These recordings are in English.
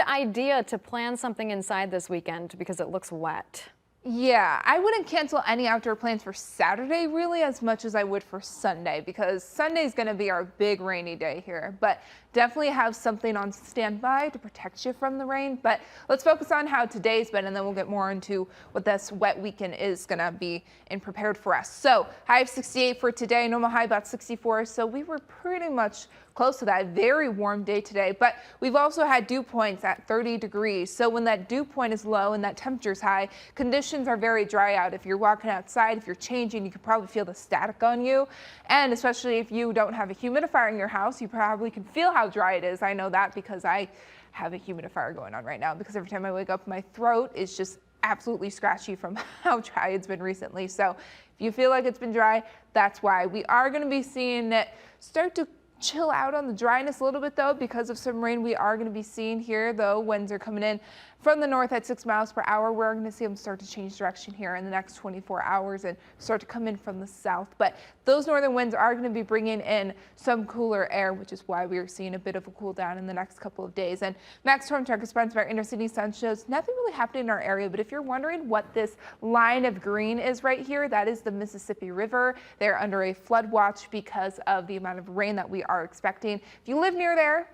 idea to plan something inside this weekend because it looks wet. Yeah, I wouldn't cancel any outdoor plans for Saturday really as much as I would for Sunday, because Sunday is going to be our big rainy day here. But definitely have something on standby to protect you from the rain. But let's focus on how today's been, and then we'll get more into what this wet weekend is going to be and prepared for us. So high of 68 for today, normal high about 64. So we were pretty much close to that. Very warm day today, but we've also had dew points at 30 degrees. So when that dew point is low and that temperature is high, conditions are very dry out. If you're walking outside, if you're changing, you can probably feel the static on you. And especially if you don't have a humidifier in your house, you probably can feel how dry it is. I know that because I have a humidifier going on right now, because every time I wake up, my throat is just absolutely scratchy from how dry it's been recently. So if you feel like it's been dry, that's why. We are going to be seeing it start to chill out on the dryness a little bit though, because of some rain we are going to be seeing here. Though winds are coming in from the north at 6 miles per hour. We're going to see them start to change direction here in the next 24 hours and start to come in from the south. But those northern winds are going to be bringing in some cooler air, which is why we are seeing a bit of a cool down in the next couple of days. And max storm tracker spreads of our inner city sun shows nothing really happening in our area. But if you're wondering what this line of green is right here, that is the Mississippi River. They're under a flood watch because of the amount of rain that we are expecting. If you live near there,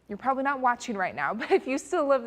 you're probably not watching right now, but if you still live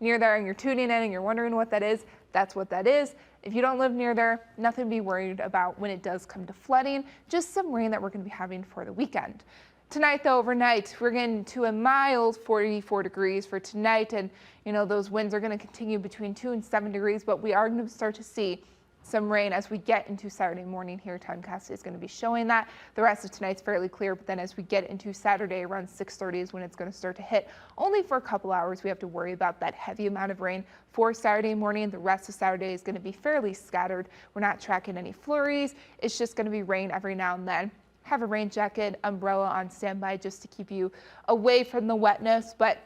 near there and you're tuning in and you're wondering what that is, that's what that is. If you don't live near there, nothing to be worried about when it does come to flooding, just some rain that we're going to be having for the weekend. Tonight, though, overnight, we're getting to a mild 44 degrees for tonight, and those winds are going to continue between 2 and 7 degrees, but we are going to start to see some rain as we get into Saturday morning here. Timecast is going to be showing that. The rest of tonight's fairly clear, but then as we get into Saturday around 6:30 is when it's going to start to hit. Only for a couple hours we have to worry about that heavy amount of rain for Saturday morning. The rest of Saturday is going to be fairly scattered. We're not tracking any flurries. It's just going to be rain every now and then. Have a rain jacket, umbrella on standby just to keep you away from the wetness. But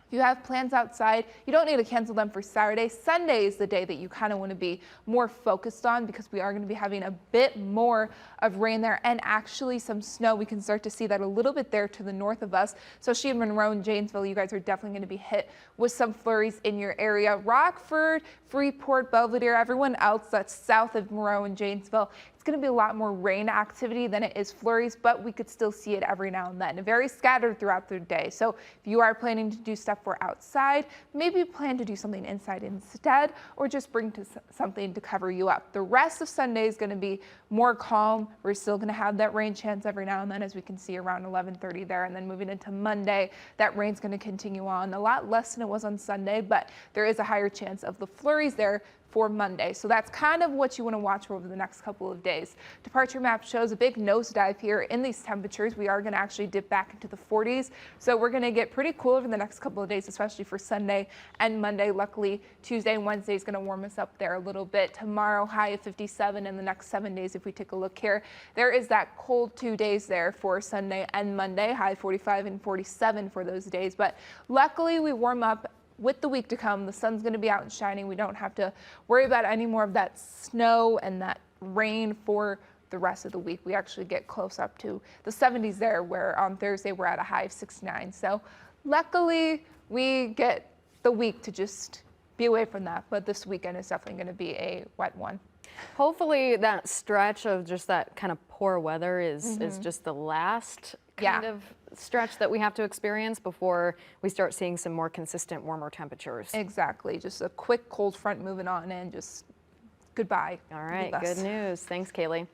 if you have plans outside, you don't need to cancel them for Saturday. Sunday is the day that you kind of want to be more focused on, because we are going to be having a bit more of rain there and actually some snow. We can start to see that a little bit there to the north of us. So she, Monroe, and Janesville, you guys are definitely going to be hit with some flurries in your area. Rockford, Freeport, Belvedere, everyone else that's south of Monroe and Janesville, it's going to be a lot more rain activity than it is flurries, but we could still see it every now and then. Very scattered throughout the day. So if you are planning to do stuff for outside, maybe plan to do something inside instead, or just bring something to cover you up. The rest of Sunday is going to be more calm. We're still going to have that rain chance every now and then, as we can see around 11:30 there. And then moving into Monday, that rain's going to continue on a lot less than it was on Sunday, but there is a higher chance of the flurries there for Monday. So that's kind of what you want to watch for over the next couple of days. Departure map shows a big nosedive here in these temperatures. We are going to actually dip back into the 40s. So we're going to get pretty cool over the next couple of days, especially for Sunday and Monday. Luckily, Tuesday and Wednesday is going to warm us up there a little bit. Tomorrow, high of 57, and the next 7 days, if we take a look here, there is that cold 2 days there for Sunday and Monday, high 45 and 47 for those days. But luckily, we warm up with the week to come. The sun's going to be out and shining. We don't have to worry about any more of that snow and that rain for the rest of the week. We actually get close up to the 70s there, where on Thursday we're at a high of 69. So luckily we get the week to just be away from that, but this weekend is definitely going to be a wet one. Hopefully that stretch of just that kind of poor weather is just the last kind of stretch that we have to experience before we start seeing some more consistent warmer temperatures. Exactly. Just a quick cold front moving on and just goodbye. All right. Good news. Thanks, Kayleigh.